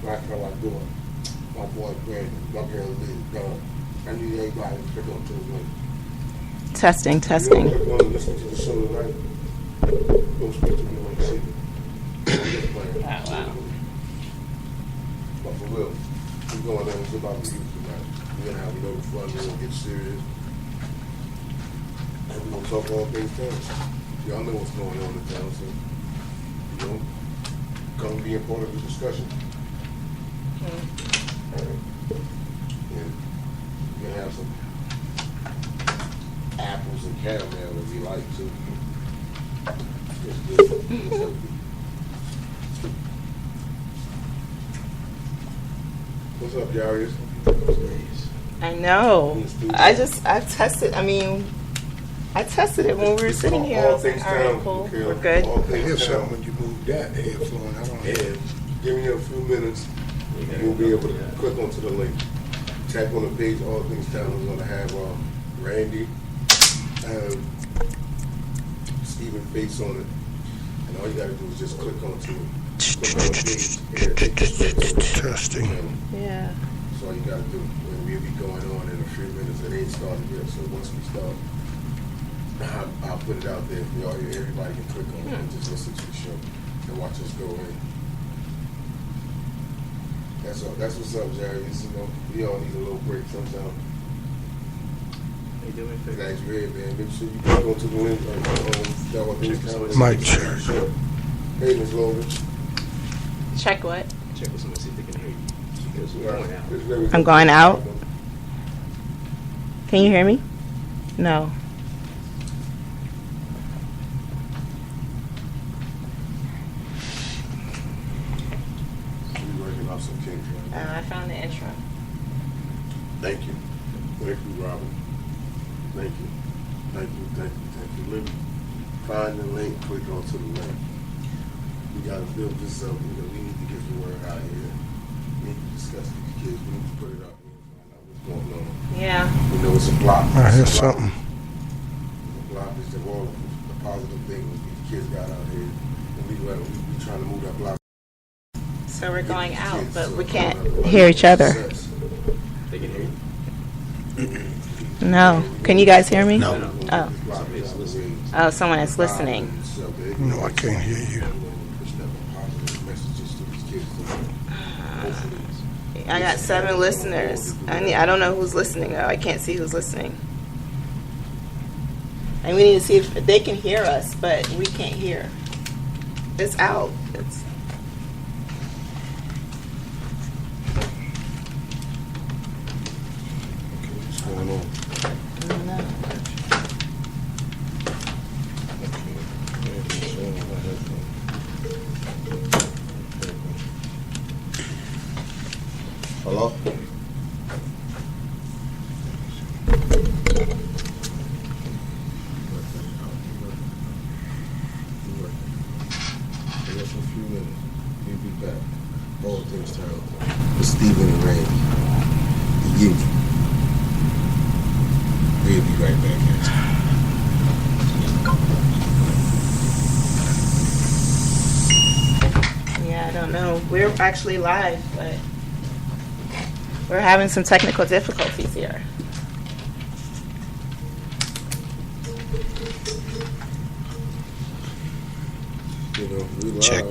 I felt like doing. My boy Brandon, my girl Liz, gone. I need everybody to click onto the link. Testing, testing. You don't want to listen to the show tonight? Go speak to me when you see me. Wow. But for real, we're going on. It's about the youth tonight. We're going to have a little fun. We're going to get serious. And we're going to talk all things town. Y'all know what's going on in town, so, you know, come be a part of the discussion. And we're going to have some apples and caramel if you like to. It's good. It's healthy. What's up, Darius? I know. I tested it when we were sitting here. I was like, all right, cool. We're good. I hear something when you move that head flowing. I don't hear. Give me a few minutes, and you'll be able to click onto the link. Tap on the page, All Things Town. We're going to have Randy, Stephen Face on it. And all you got to do is just click onto it. Click on the page, and it takes you straight to it. Testing. Yeah. That's all you got to do. And we'll be going on in a few minutes. It ain't started yet, so once we start, I'll put it out there for y'all. Everybody can click on it and just listen to the show and watch us go in. That's all. That's what's up, Jerry. You know, we all need a little break sometime. How you doing? Glad you're here, man. Make sure you go to the link. Mic check. Hey, Ms. Logan. Check what? Check with someone, see if they can hear you. Because we're going out. I'm going out? Can you hear me? No. We're working off some kinks, right? I found the intro. Thank you. Thank you, Robin. Thank you. Thank you, thank you, thank you. Let me find the link, click onto the link. We got to build this up. You know, we need to get the word out here. We need to discuss it with the kids. We need to put it up and find out what's going on. Yeah. You know, it's a block. I hear It's a block. something. The block is the all the positive thing that these kids got out here. And we trying to move that block. So we're going Get the out, kids but so we can't everybody hear each other. success. They can hear you. No. Can you guys hear me? No. Oh. Somebody's listening. Oh, someone is listening. No, I can't hear you. I got 7 listeners. I don't know who's listening though. I can't see who's listening. And we need to see if they can hear us, but we can't hear. It's out. It's What's going on? I don't know. Hello? Give us a few minutes. We'll be back. All Things Town. With Stephen and Randy. The youth. We'll be right back, guys. Yeah, I don't know. We're actually live, but we're having some technical difficulties here. You know, we live. Check.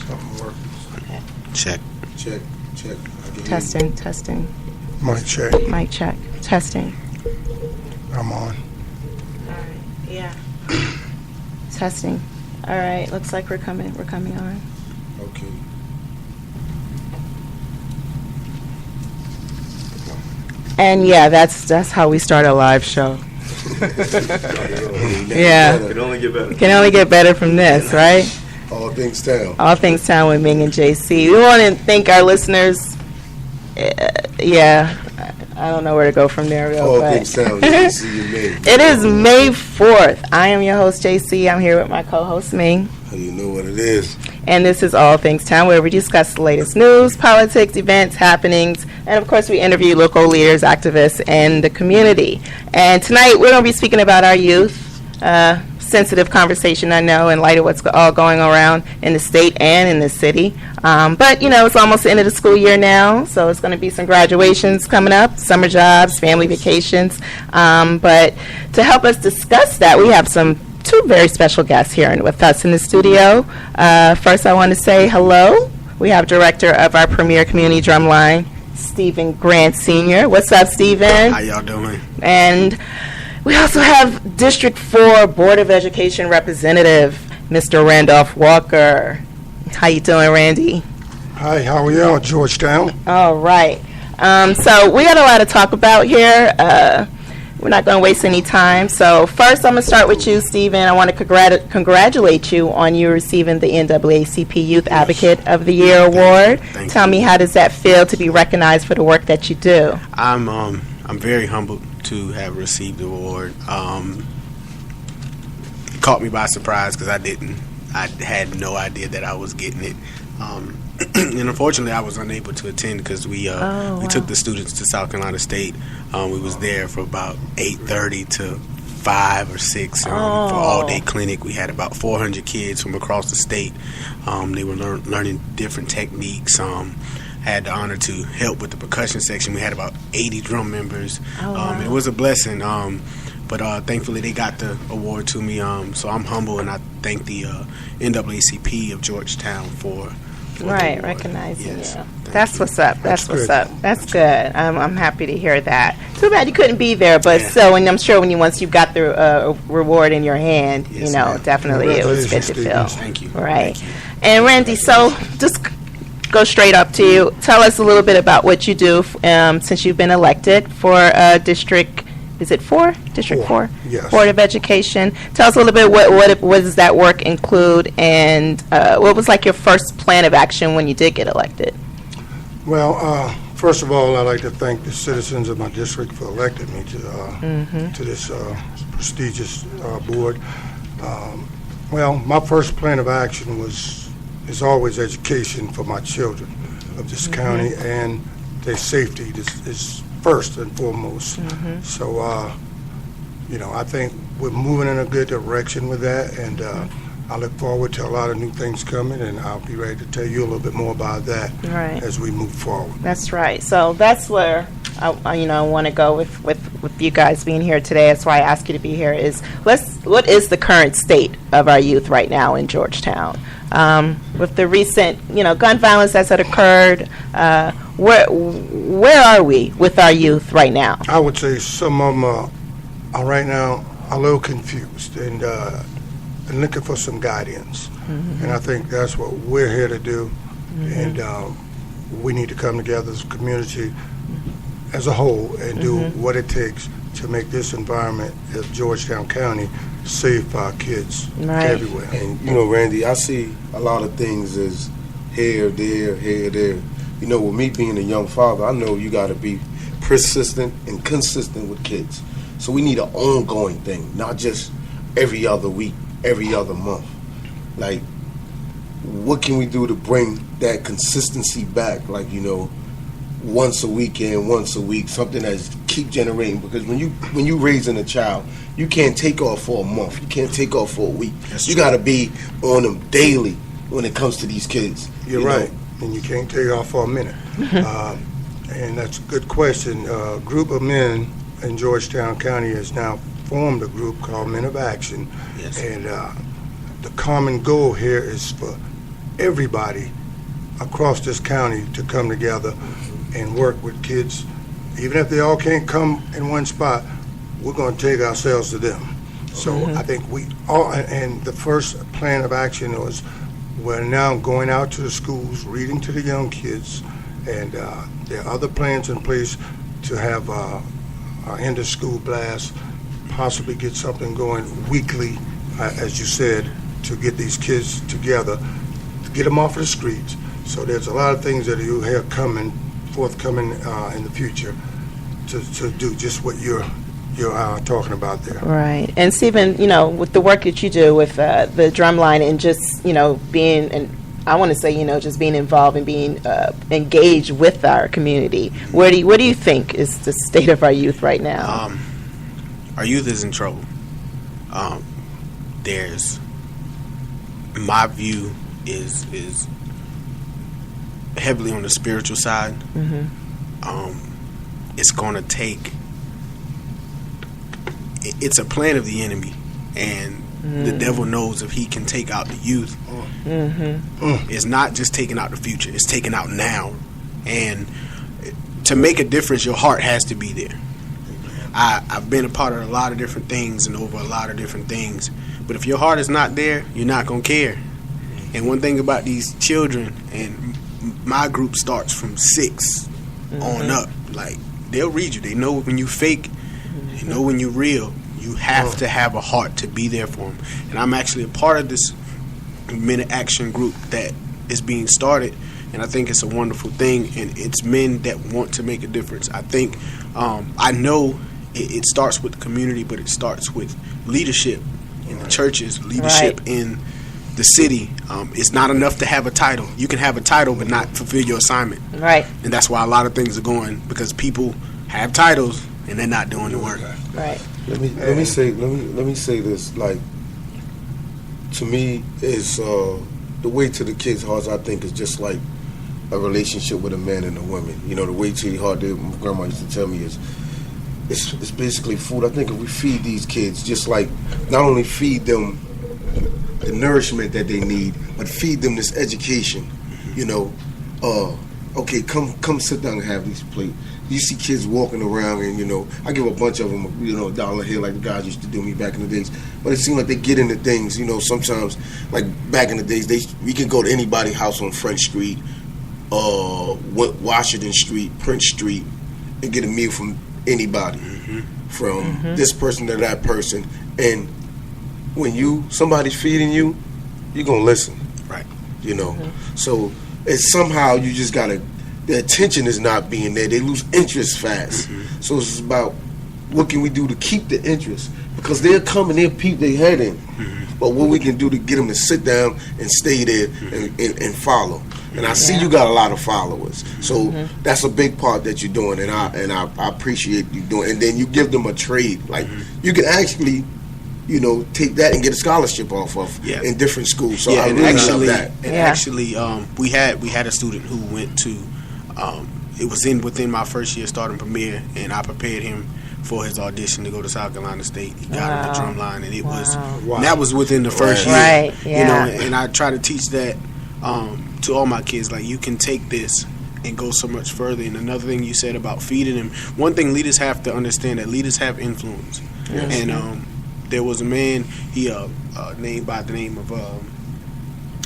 Something working. Okay. Check. Check. I can hear you. Testing, testing. Mic check. Mic check. Testing. I'm on. All right. Yeah. Testing. All right. Looks like we're coming on. Okay. And yeah, that's how we start a live show. Yeah. It can only get better. Can only get better from this, right? All Things Town. All Things Town with Ming and JC. We want to thank our listeners. Yeah, I don't know where to go from there. Real, All but Things Town. You see your name. it is May 4th. I am your host, JC. I'm here with my co-host, Ming. You know what it is. And this is All Things Town, where we discuss the latest news, politics, events, happenings, and of course we interview local leaders, activists, and the community. And tonight we're going to be speaking about our youth. sensitive conversation, I know, in light of what's all going around in the state and in the city. But, it's almost the end of the school year now, so it's going to be some graduations coming up, summer jobs, family vacations. But to help us discuss that, we have two very special guests here with us in the studio. First, I want to say hello. We have director of our Premier Community Drumline, Stephen Grant Sr. What's up, Stephen? How y'all doing? And we also have District 4 Board of Education Representative, Mr. Randolph Walker. How you doing, Randy? Hi, how are y'all, Georgetown? All right. So we got a lot to talk about here. We're not going to waste any time. So first, I'm going to start with you, Stephen. I want to congratulate you on you receiving the NAACP Youth Advocate of the Year Award. Thank you. Tell me, how does that feel to be recognized for the work that you do? I'm very humbled to have received the award. It caught me by surprise because I had no idea that I was getting it. And unfortunately, I was unable to attend because we took the students to South Carolina State. We was there for about 8:30 to 5 or 6 for all-day clinic. We had about 400 kids from across the state. They were learning different techniques. Had the honor to help with the percussion section. We had about 80 drum members. It was a blessing. But thankfully, they got the award to me. So I'm humble, and I thank the NAACP of Georgetown for recognizing yes. you. That's what's up. That's what's up. That's good. I'm happy to hear that. Too bad you couldn't be there, but so, and I'm sure once you got the reward in your hand, Yes, ma'am. Definitely it was fit to feel. Thank you. Right. Thank you. And Randy, so just go straight up to you. Tell us a little bit about what you do since you've been elected for District. Is it 4? District 4? Yes. Board of Education. Tell us a little bit what does that work include, and what was like your first plan of action when you did get elected? Well, first of all, I'd like to thank the citizens of my district for electing me to this prestigious board. Well, my first plan of action is always education for my children of this county, and their safety is first and foremost. So, I think we're moving in a good direction with that, and I look forward to a lot of new things coming, and I'll be ready to tell you a little bit more about that as we move forward. That's right. So that's where I want to go with you guys being here today. That's why I asked you to be here. What is the current state of our youth right now in Georgetown? With the recent gun violence that's occurred, where are we with our youth right now? I would say some of them are right now a little confused and looking for some guidance. And I think that's what we're here to do. And we need to come together as a community as a whole and do what it takes to make this environment of Georgetown County safe for our kids everywhere. And, Randy, I see a lot of things as here, there. With me being a young father, I know you got to be persistent and consistent with kids. So we need an ongoing thing, not just every other week, every other month. Like, what can we do to bring that consistency back? Like, once a weekend, once a week, something that's keep generating. Because when you raising a child, you can't take off for a month. You can't take off for a week. You got to be on them daily when it comes to these kids. You're right. And you can't take off for a minute. And that's a good question. A group of men in Georgetown County has now formed a group called Men of Action. Yes. And the common goal here is for everybody across this county to come together and work with kids. Even if they all can't come in one spot, we're going to take ourselves to them. So I think we all, and the first plan of action was we're now going out to the schools, reading to the young kids, and there are other plans in place to have our end of school blast, possibly get something going weekly, as you said, to get these kids together, to get them off of the streets. So there's a lot of things that you have forthcoming in the future to do just what you're talking about there. Right. And Stephen, with the work that you do with the drumline and just, being, and I want to say, just being involved and being engaged with our community, what do you think is the state of our youth right now? Our youth is in trouble. there's my view is heavily on the spiritual side. It's going to take. It's a plan of the enemy, and the devil knows if he can take out the youth, it's not just taking out the future; it's taking out now. And to make a difference, your heart has to be there. I've been a part of a lot of different things and over a lot of different things, but if your heart is not there, you're not gonna care. And one thing about these children, and my group starts from 6 on up. Like, they'll read you. They know when you fake. They know when you're real. You have to have a heart to be there for them. And I'm actually a part of this Men in Action group that is being started, and I think it's a wonderful thing. And it's men that want to make a difference. I think, I know it starts with the community, but it starts with leadership in the churches, leadership in the city. It's not enough to have a title. You can have a title but not fulfill your assignment. Right. And that's why a lot of things are going, because people have titles and they're not doing the work. Right. Let me say this. Like, to me, is the way to the kids' hearts. I think is just like a relationship with a man and a woman. You know, the way to your heart. That my grandma used to tell me is, it's basically food. I think if we feed these kids, just like not only feed them the nourishment that they need, but feed them this education. You know, okay, come sit down and have these plates. You see kids walking around, and, you know, I give a bunch of them, you know, $1 here like the guys used to do me back in the days. But it seems like they get into things, you know, sometimes, like back in the days, we could go to anybody's house on French Street, Washington Street, Prince Street, and get a meal from anybody, from this person to that person. And when somebody's feeding you, you're going to listen. Right. You know, so it's somehow you just got to, the attention is not being there. They lose interest fast. So it's about what can we do to keep the interest? Because they'll come and they'll peep their head in. But what we can do to get them to sit down and stay there and follow. And I see you got a lot of followers. So that's a big part that you're doing, and I appreciate you doing. And then you give them a trade. Like, you can actually, you know, take that and get a scholarship off of in different schools. So I really love that. And actually, we had a student who went to, it was within my first year starting Premier, and I prepared him for his audition to go to South Carolina State. He got on the drum line, and it was that was within the first year. Right. You know, and I try to teach that to all my kids. Like, you can take this and go so much further. And another thing you said about feeding them, one thing leaders have to understand, that leaders have influence. Yes. And there was a man, he named by the name of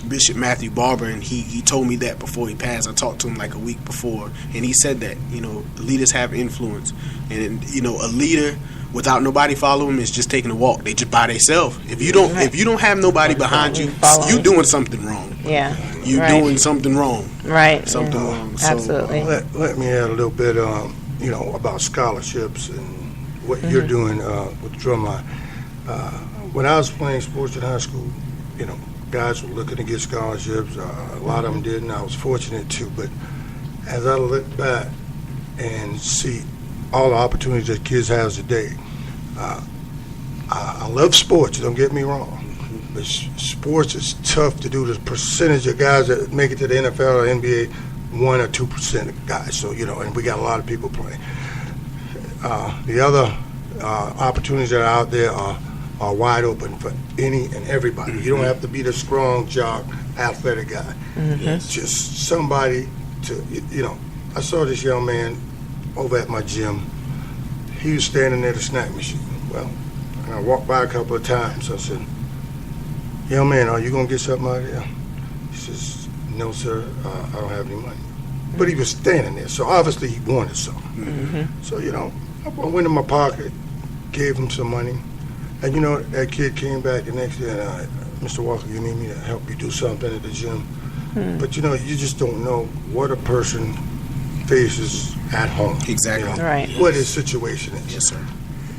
Bishop Matthew Barber, and he told me that before he passed. I talked to him like a week before, and he said that, you know, leaders have influence. And, you know, a leader without nobody following him is just taking a walk. They just by themselves. If you don't have nobody behind you, you doing something wrong. Yeah. You doing something wrong. Right. Something wrong. So, Absolutely. Let me add a little bit, you know, about scholarships and what you're doing with the Drumline. When I was playing sports in high school, you know, guys were looking to get scholarships. A lot of them didn't. I was fortunate too. But as I look back and see all the opportunities that kids have today, I love sports, don't get me wrong. But sports is tough to do. The percentage of guys that make it to the NFL or NBA, 1 or 2% of guys. So, you know, and we got a lot of people playing. The other opportunities that are out there are wide open for any and everybody. You don't have to be the strong, jock, athletic guy. Just somebody to, you know. I saw this young man over at my gym. He was standing at the snack machine. Well, and I walked by a couple of times. I said, "Young man, are you going to get something out of there?" He says, "No, sir, I don't have any money." But he was standing there, so obviously he wanted something. So, you know, I went in my pocket, gave him some money. And, you know, that kid came back the next day and, "Mr. Walker, you need me to help you do something at the gym?" But, you know, you just don't know what a person faces at home. Exactly. You know, Right. what his situation is. Yes, sir.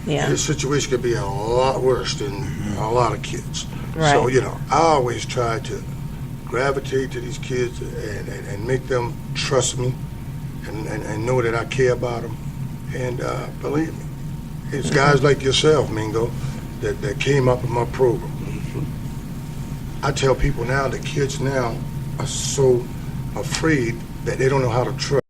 Yeah. His situation could be a lot worse than a lot of kids. Right. So, you know, I always try to gravitate to these kids and make them trust me and know that I care about them. And believe me, it's guys like yourself, Mingo, that came up in my program. I tell people now, the kids now are so afraid that they don't know how to trust.